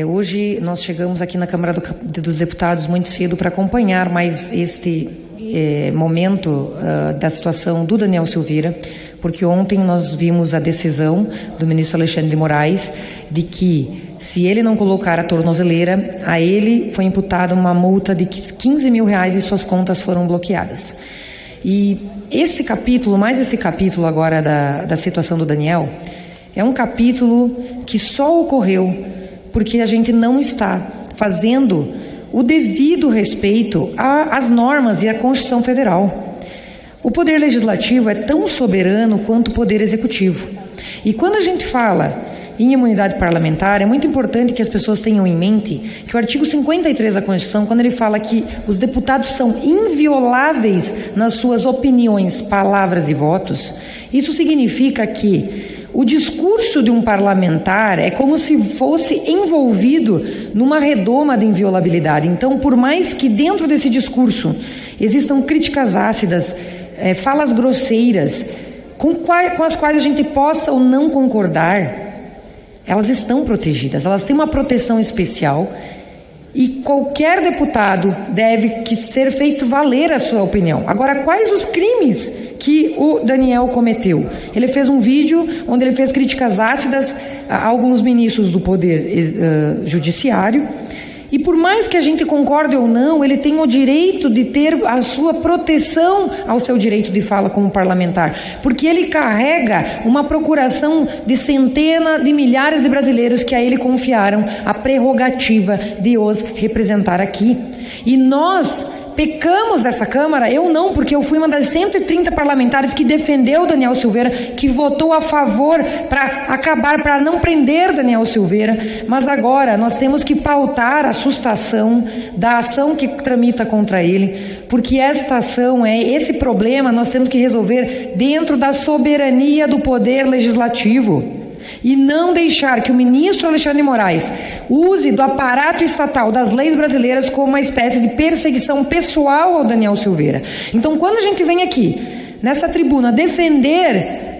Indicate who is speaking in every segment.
Speaker 1: Hoje nós chegamos aqui na Câmara dos Deputados muito cedo para acompanhar mais este momento da situação do Daniel Silveira, porque ontem nós vimos a decisão do ministro Alexandre de Moraes de que, se ele não colocar a tornozeleira, a ele foi imputada uma multa de R$15 mil e suas contas foram bloqueadas. E esse capítulo, mais esse capítulo agora da situação do Daniel, é um capítulo que só ocorreu porque a gente não está fazendo o devido respeito às normas e à Constituição Federal. O Poder Legislativo é tão soberano quanto o Poder Executivo. E quando a gente fala em imunidade parlamentar, é muito importante que as pessoas tenham em mente que o artigo 53 da Constituição, quando ele fala que os deputados são invioláveis nas suas opiniões, palavras e votos, isso significa que o discurso de um parlamentar é como se fosse envolvido numa redoma de inviolabilidade. Então, por mais que dentro desse discurso existam críticas ácidas, falas grosseiras, com as quais a gente possa ou não concordar, elas estão protegidas, elas têm uma proteção especial e qualquer deputado deve ser feito valer a sua opinião. Agora, quais os crimes que o Daniel cometeu? Ele fez um vídeo onde ele fez críticas ácidas a alguns ministros do Poder Judiciário, e por mais que a gente concorde ou não, ele tem o direito de ter a sua proteção ao seu direito de fala como parlamentar, porque ele carrega uma procuração de centenas de milhares de brasileiros que a ele confiaram a prerrogativa de os representar aqui. E nós pecamos dessa Câmara, eu não, porque eu fui uma das 130 parlamentares que defendeu Daniel Silveira, que votou a favor para não prender Daniel Silveira, mas agora nós temos que pautar a sustação da ação que tramita contra ele, porque esta ação, esse problema nós temos que resolver dentro da soberania do Poder Legislativo. E não deixar que o ministro Alexandre de Moraes use do aparato estatal, das leis brasileiras, como uma espécie de perseguição pessoal ao Daniel Silveira. Então, quando a gente vem aqui, nessa tribuna, defender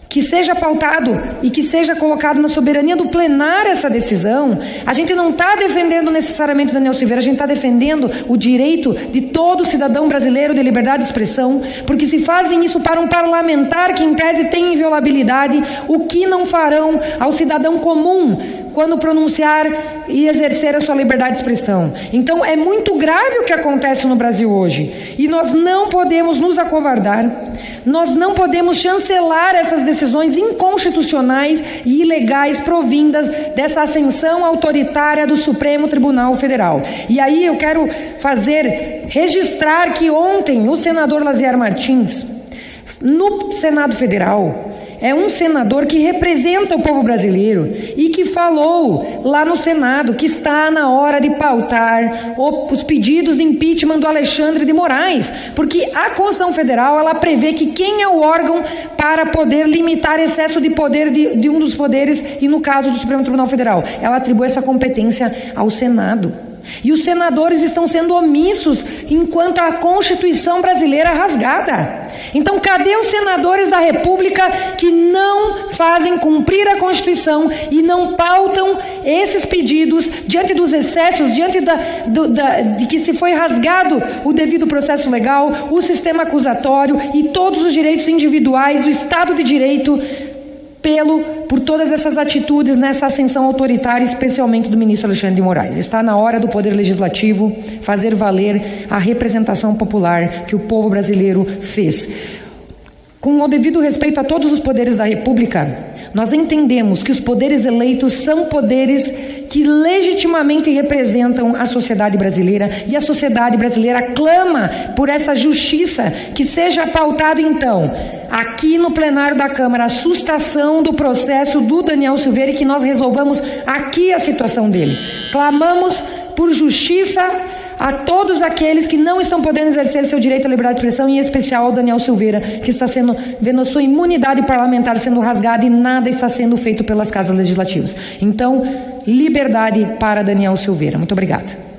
Speaker 1: que seja pautado e que seja colocado na soberania do plenário essa decisão, a gente não está defendendo necessariamente o Daniel Silveira, a gente está defendendo o direito de todo cidadão brasileiro de liberdade de expressão, porque se fazem isso para um parlamentar que em tese tem inviolabilidade, o que não farão ao cidadão comum quando pronunciar e exercer a sua liberdade de expressão? Então é muito grave o que acontece no Brasil hoje, e nós não podemos nos acovardar, nós não podemos chancelar essas decisões inconstitucionais e ilegais provindas dessa ascensão autoritária do Supremo Tribunal Federal. E aí eu quero registrar que ontem o senador Lazier Martins, no Senado Federal, é um senador que representa o povo brasileiro e que falou lá no Senado que está na hora de pautar os pedidos de impeachment do Alexandre de Moraes, porque a Constituição Federal ela prevê que quem é o órgão para poder limitar excesso de poder de um dos poderes, e no caso do Supremo Tribunal Federal, ela atribui essa competência ao Senado. E os senadores estão sendo omissos enquanto a Constituição brasileira é rasgada. Então, cadê os senadores da República que não fazem cumprir a Constituição e não pautam esses pedidos diante dos excessos, diante de que se foi rasgado o devido processo legal, o sistema acusatório e todos os direitos individuais, o Estado de Direito, por todas essas atitudes nessa ascensão autoritária, especialmente do ministro Alexandre de Moraes. Está na hora do Poder Legislativo fazer valer a representação popular que o povo brasileiro fez. Com o devido respeito a todos os poderes da República, nós entendemos que os poderes eleitos são poderes que legitimamente representam a sociedade brasileira, e a sociedade brasileira clama por essa justiça, que seja pautado então, aqui no plenário da Câmara, a sustação do processo do Daniel Silveira e que nós resolvamos aqui a situação dele. Clamamos por justiça a todos aqueles que não estão podendo exercer seu direito à liberdade de expressão, em especial ao Daniel Silveira, que está vendo a sua imunidade parlamentar sendo rasgada e nada está sendo feito pelas casas legislativas. Então, liberdade para Daniel Silveira. Muito obrigada.